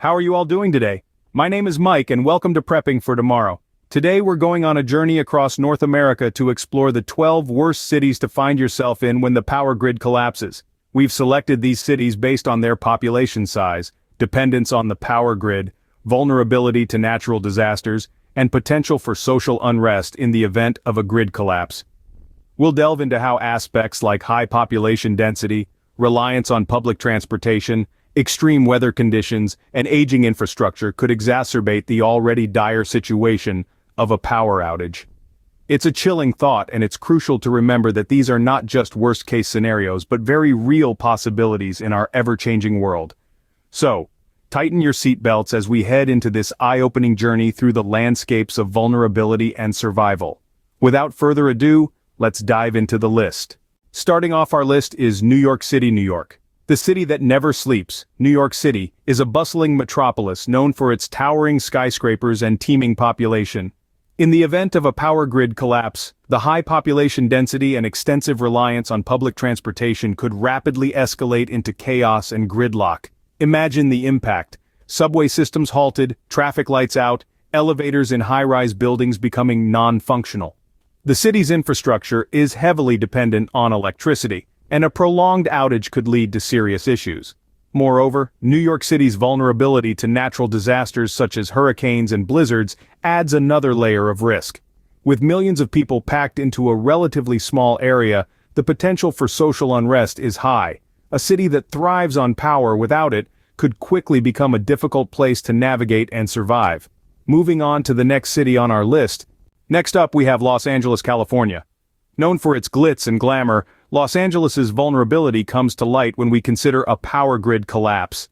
How are you all doing today? My name is Mike and welcome to Prepping for Tomorrow. Today we're going on a journey across North America to explore the 12 worst cities to find yourself in when the power grid collapses. We've selected these cities based on their population size, dependence on the power grid, vulnerability to natural disasters, and potential for social unrest in the event of a grid collapse. We'll delve into how aspects like high population density, reliance on public transportation, extreme weather conditions, and aging infrastructure could exacerbate the already dire situation of a power outage. It's a chilling thought, and it's crucial to remember that these are not just worst-case scenarios but very real possibilities in our ever-changing world. So, tighten your seatbelts as we head into this eye-opening journey through the landscapes of vulnerability and survival. Without further ado, let's dive into the list. Starting off our list is New York City, New York. The city that never sleeps, New York City, is a bustling metropolis known for its towering skyscrapers and teeming population. In the event of a power grid collapse, the high population density and extensive reliance on public transportation could rapidly escalate into chaos and gridlock. Imagine the impact: subway systems halted, traffic lights out, elevators in high-rise buildings becoming non-functional. The city's infrastructure is heavily dependent on electricity, and a prolonged outage could lead to serious issues. Moreover, New York City's vulnerability to natural disasters such as hurricanes and blizzards adds another layer of risk. With millions of people packed into a relatively small area, the potential for social unrest is high. A city that thrives on power without it could quickly become a difficult place to navigate and survive. Moving on to the next city on our list. Next up we have Los Angeles, California. Known for its glitz and glamour, Los Angeles's vulnerability comes to light when we consider a power grid collapse.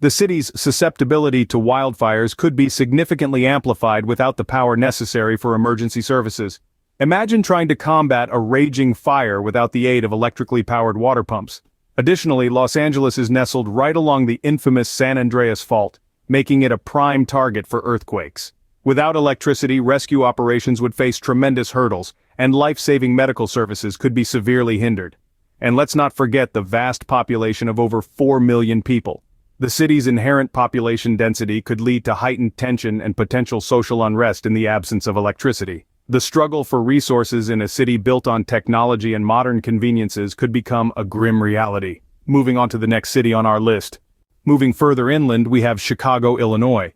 The city's susceptibility to wildfires could be significantly amplified without the power necessary for emergency services. Imagine trying to combat a raging fire without the aid of electrically powered water pumps. Additionally, Los Angeles is nestled right along the infamous San Andreas Fault, making it a prime target for earthquakes. Without electricity, rescue operations would face tremendous hurdles, and life-saving medical services could be severely hindered. And let's not forget the vast population of over 4 million people. The city's inherent population density could lead to heightened tension and potential social unrest in the absence of electricity. The struggle for resources in a city built on technology and modern conveniences could become a grim reality. Moving on to the next city on our list. Moving further inland, we have Chicago, Illinois.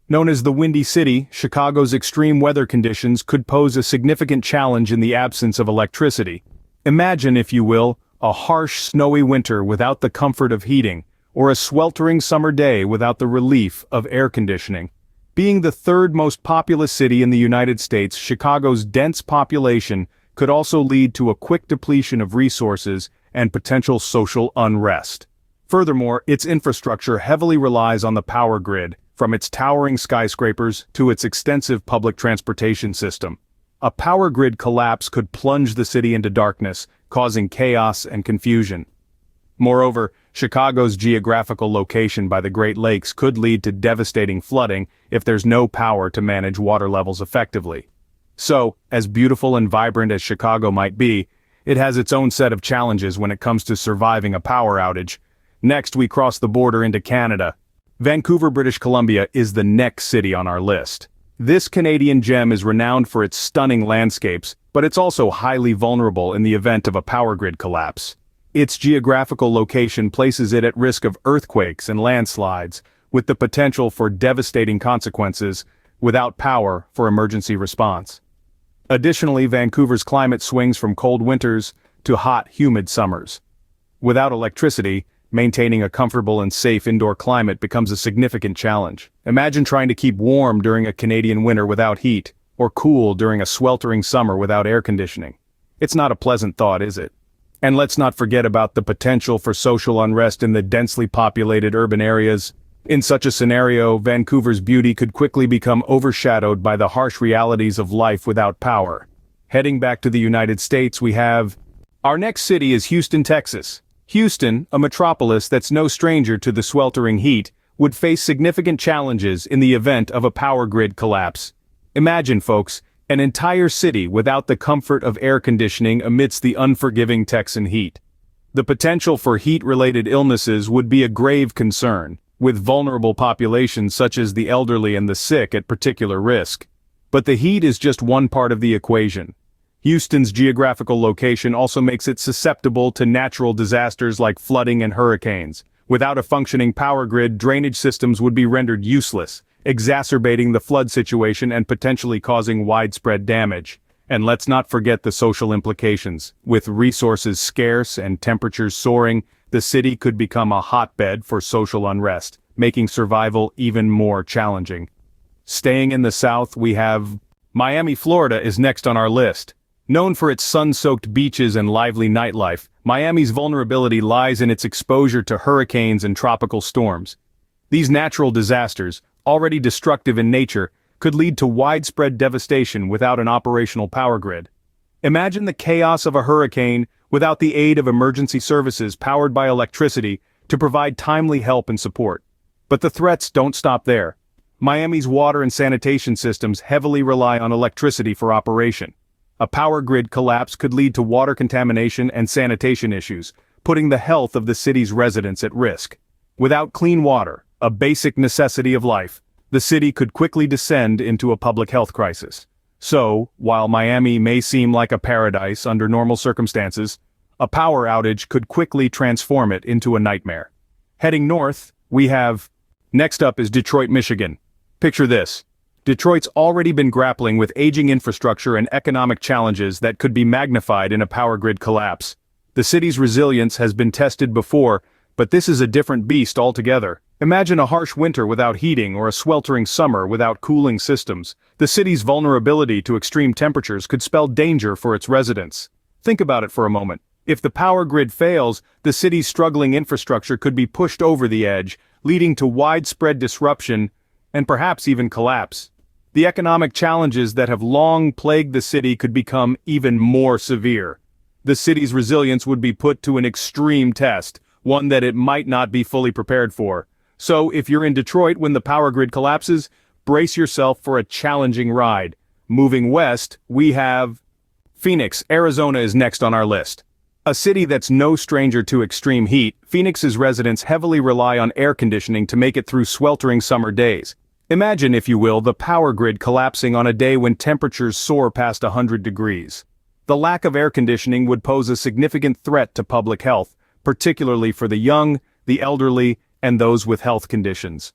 Known as the Windy City, Chicago's extreme weather conditions could pose a significant challenge in the absence of electricity. Imagine, if you will, a harsh, snowy winter without the comfort of heating, or a sweltering summer day without the relief of air conditioning. Being the third most populous city in the United States, Chicago's dense population could also lead to a quick depletion of resources and potential social unrest. Furthermore, its infrastructure heavily relies on the power grid, from its towering skyscrapers to its extensive public transportation system. A power grid collapse could plunge the city into darkness, causing chaos and confusion. Moreover, Chicago's geographical location by the Great Lakes could lead to devastating flooding if there's no power to manage water levels effectively. So, as beautiful and vibrant as Chicago might be, it has its own set of challenges when it comes to surviving a power outage. Next, we cross the border into Canada. Vancouver, British Columbia is the next city on our list. This Canadian gem is renowned for its stunning landscapes, but it's also highly vulnerable in the event of a power grid collapse. Its geographical location places it at risk of earthquakes and landslides, with the potential for devastating consequences without power for emergency response. Additionally, Vancouver's climate swings from cold winters to hot, humid summers. Without electricity, maintaining a comfortable and safe indoor climate becomes a significant challenge. Imagine trying to keep warm during a Canadian winter without heat, or cool during a sweltering summer without air conditioning. It's not a pleasant thought, is it? And let's not forget about the potential for social unrest in the densely populated urban areas. In such a scenario, Vancouver's beauty could quickly become overshadowed by the harsh realities of life without power. Heading back to the United States, we have... Our next city is Houston, Texas. Houston, a metropolis that's no stranger to the sweltering heat, would face significant challenges in the event of a power grid collapse. Imagine, folks, an entire city without the comfort of air conditioning amidst the unforgiving Texan heat. The potential for heat-related illnesses would be a grave concern, with vulnerable populations such as the elderly and the sick at particular risk. But the heat is just one part of the equation. Houston's geographical location also makes it susceptible to natural disasters like flooding and hurricanes. Without a functioning power grid, drainage systems would be rendered useless, exacerbating the flood situation and potentially causing widespread damage. And let's not forget the social implications. With resources scarce and temperatures soaring, the city could become a hotbed for social unrest, making survival even more challenging. Staying in the South, we have Miami, Florida is next on our list. Known for its sun-soaked beaches and lively nightlife, Miami's vulnerability lies in its exposure to hurricanes and tropical storms. These natural disasters, already destructive in nature, could lead to widespread devastation without an operational power grid. Imagine the chaos of a hurricane without the aid of emergency services powered by electricity to provide timely help and support. But the threats don't stop there. Miami's water and sanitation systems heavily rely on electricity for operation. A power grid collapse could lead to water contamination and sanitation issues, putting the health of the city's residents at risk. Without clean water, a basic necessity of life, the city could quickly descend into a public health crisis. So, while Miami may seem like a paradise under normal circumstances, a power outage could quickly transform it into a nightmare. Heading north, we have... Next up is Detroit, Michigan. Picture this. Detroit's already been grappling with aging infrastructure and economic challenges that could be magnified in a power grid collapse. The city's resilience has been tested before, but this is a different beast altogether. Imagine a harsh winter without heating or a sweltering summer without cooling systems. The city's vulnerability to extreme temperatures could spell danger for its residents. Think about it for a moment. If the power grid fails, the city's struggling infrastructure could be pushed over the edge, leading to widespread disruption and perhaps even collapse. The economic challenges that have long plagued the city could become even more severe. The city's resilience would be put to an extreme test, one that it might not be fully prepared for. So if you're in Detroit when the power grid collapses, brace yourself for a challenging ride. Moving west, we have Phoenix, Arizona is next on our list. A city that's no stranger to extreme heat, Phoenix's residents heavily rely on air conditioning to make it through sweltering summer days. Imagine, if you will, the power grid collapsing on a day when temperatures soar past 100 degrees. The lack of air conditioning would pose a significant threat to public health, particularly for the young, the elderly, and those with health conditions.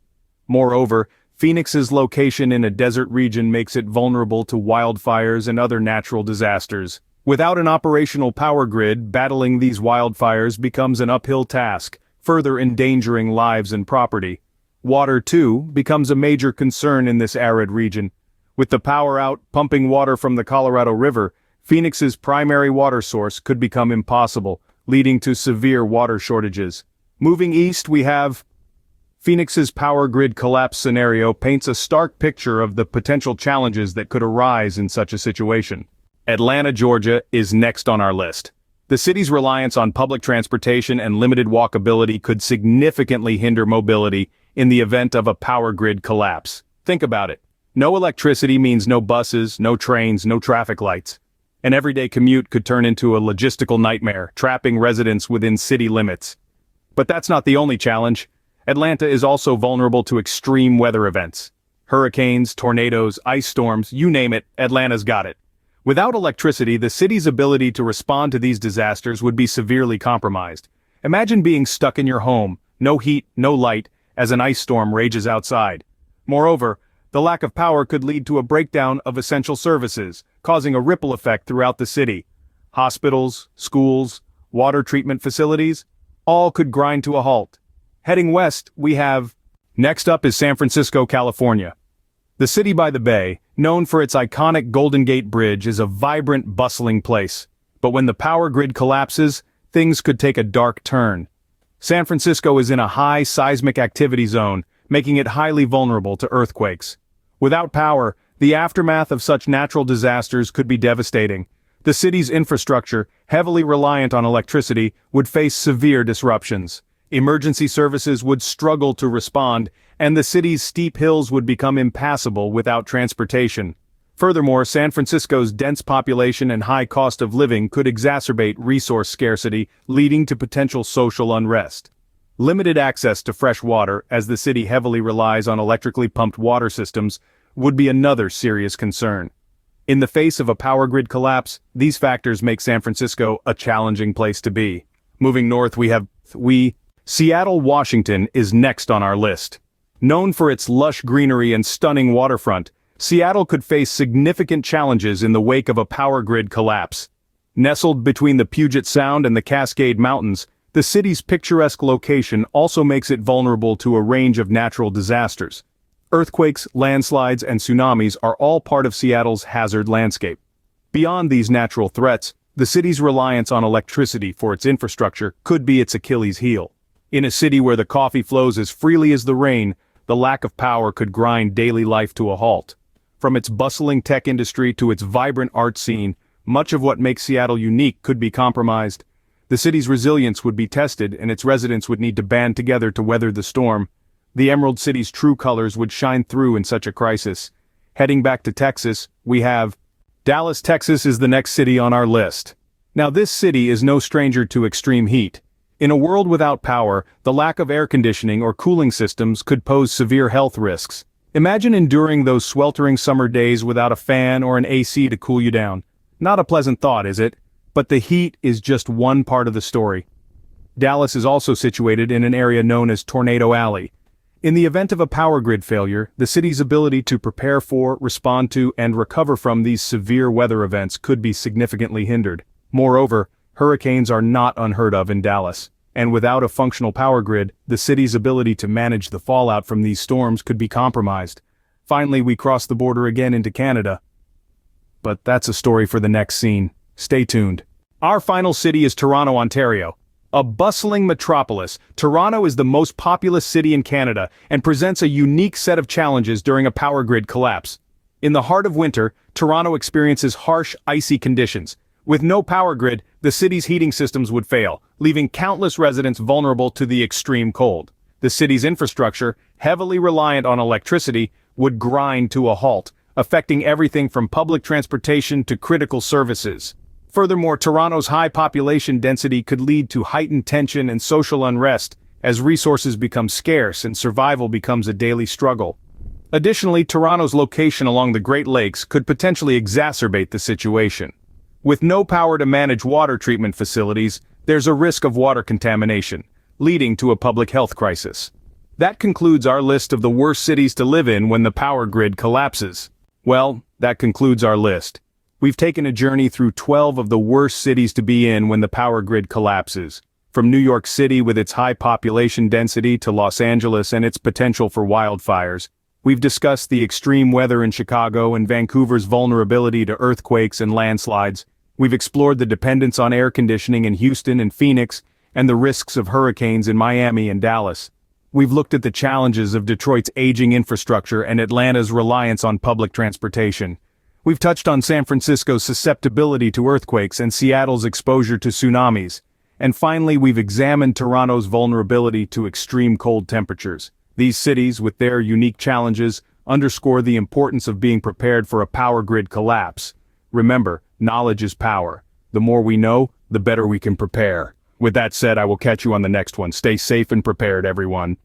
Moreover, Phoenix's location in a desert region makes it vulnerable to wildfires and other natural disasters. Without an operational power grid, battling these wildfires becomes an uphill task, further endangering lives and property. Water, too, becomes a major concern in this arid region. With the power out, pumping water from the Colorado River, Phoenix's primary water source could become impossible, leading to severe water shortages. Moving east, we have Phoenix's power grid collapse scenario paints a stark picture of the potential challenges that could arise in such a situation. Atlanta, Georgia is next on our list. The city's reliance on public transportation and limited walkability could significantly hinder mobility in the event of a power grid collapse. Think about it. No electricity means no buses, no trains, no traffic lights. An everyday commute could turn into a logistical nightmare, trapping residents within city limits. But that's not the only challenge. Atlanta is also vulnerable to extreme weather events. Hurricanes, tornadoes, ice storms, you name it, Atlanta's got it. Without electricity, the city's ability to respond to these disasters would be severely compromised. Imagine being stuck in your home, no heat, no light, as an ice storm rages outside. Moreover, the lack of power could lead to a breakdown of essential services, causing a ripple effect throughout the city. Hospitals, schools, water treatment facilities, all could grind to a halt. Heading west, we have... Next up is San Francisco, California. The city by the bay, known for its iconic Golden Gate Bridge, is a vibrant, bustling place. But when the power grid collapses, things could take a dark turn. San Francisco is in a high seismic activity zone, making it highly vulnerable to earthquakes. Without power, the aftermath of such natural disasters could be devastating. The city's infrastructure, heavily reliant on electricity, would face severe disruptions. Emergency services would struggle to respond, and the city's steep hills would become impassable without transportation. Furthermore, San Francisco's dense population and high cost of living could exacerbate resource scarcity, leading to potential social unrest. Limited access to fresh water, as the city heavily relies on electrically pumped water systems, would be another serious concern. In the face of a power grid collapse, these factors make San Francisco a challenging place to be. Moving north Seattle, Washington is next on our list. Known for its lush greenery and stunning waterfront, Seattle could face significant challenges in the wake of a power grid collapse. Nestled between the Puget Sound and the Cascade Mountains, the city's picturesque location also makes it vulnerable to a range of natural disasters. Earthquakes, landslides, and tsunamis are all part of Seattle's hazard landscape. Beyond these natural threats, the city's reliance on electricity for its infrastructure could be its Achilles heel. In a city where the coffee flows as freely as the rain, the lack of power could grind daily life to a halt. From its bustling tech industry to its vibrant art scene, much of what makes Seattle unique could be compromised. The city's resilience would be tested, and its residents would need to band together to weather the storm. The Emerald City's true colors would shine through in such a crisis. Heading back to Texas, we have Dallas, Texas is the next city on our list. Now this city is no stranger to extreme heat. In a world without power, the lack of air conditioning or cooling systems could pose severe health risks. Imagine enduring those sweltering summer days without a fan or an AC to cool you down. Not a pleasant thought, is it? But the heat is just one part of the story. Dallas is also situated in an area known as Tornado Alley. In the event of a power grid failure, the city's ability to prepare for, respond to, and recover from these severe weather events could be significantly hindered. Moreover, hurricanes are not unheard of in Dallas, and without a functional power grid, the city's ability to manage the fallout from these storms could be compromised. Finally, we cross the border again into Canada. But that's a story for the next scene. Stay tuned. Our final city is Toronto, Ontario. A bustling metropolis, Toronto is the most populous city in Canada and presents a unique set of challenges during a power grid collapse. In the heart of winter, Toronto experiences harsh, icy conditions. With no power grid, the city's heating systems would fail, leaving countless residents vulnerable to the extreme cold. The city's infrastructure, heavily reliant on electricity, would grind to a halt, affecting everything from public transportation to critical services. Furthermore, Toronto's high population density could lead to heightened tension and social unrest, as resources become scarce and survival becomes a daily struggle. Additionally, Toronto's location along the Great Lakes could potentially exacerbate the situation. With no power to manage water treatment facilities, there's a risk of water contamination, leading to a public health crisis. That concludes our list of the worst cities to live in when the power grid collapses. Well, that concludes our list. We've taken a journey through 12 of the worst cities to be in when the power grid collapses. From New York City with its high population density to Los Angeles and its potential for wildfires, we've discussed the extreme weather in Chicago and Vancouver's vulnerability to earthquakes and landslides. We've explored the dependence on air conditioning in Houston and Phoenix, and the risks of hurricanes in Miami and Dallas. We've looked at the challenges of Detroit's aging infrastructure and Atlanta's reliance on public transportation. We've touched on San Francisco's susceptibility to earthquakes and Seattle's exposure to tsunamis. And finally, we've examined Toronto's vulnerability to extreme cold temperatures. These cities, with their unique challenges, underscore the importance of being prepared for a power grid collapse. Remember, knowledge is power. The more we know, the better we can prepare. With that said, I will catch you on the next one. Stay safe and prepared, everyone.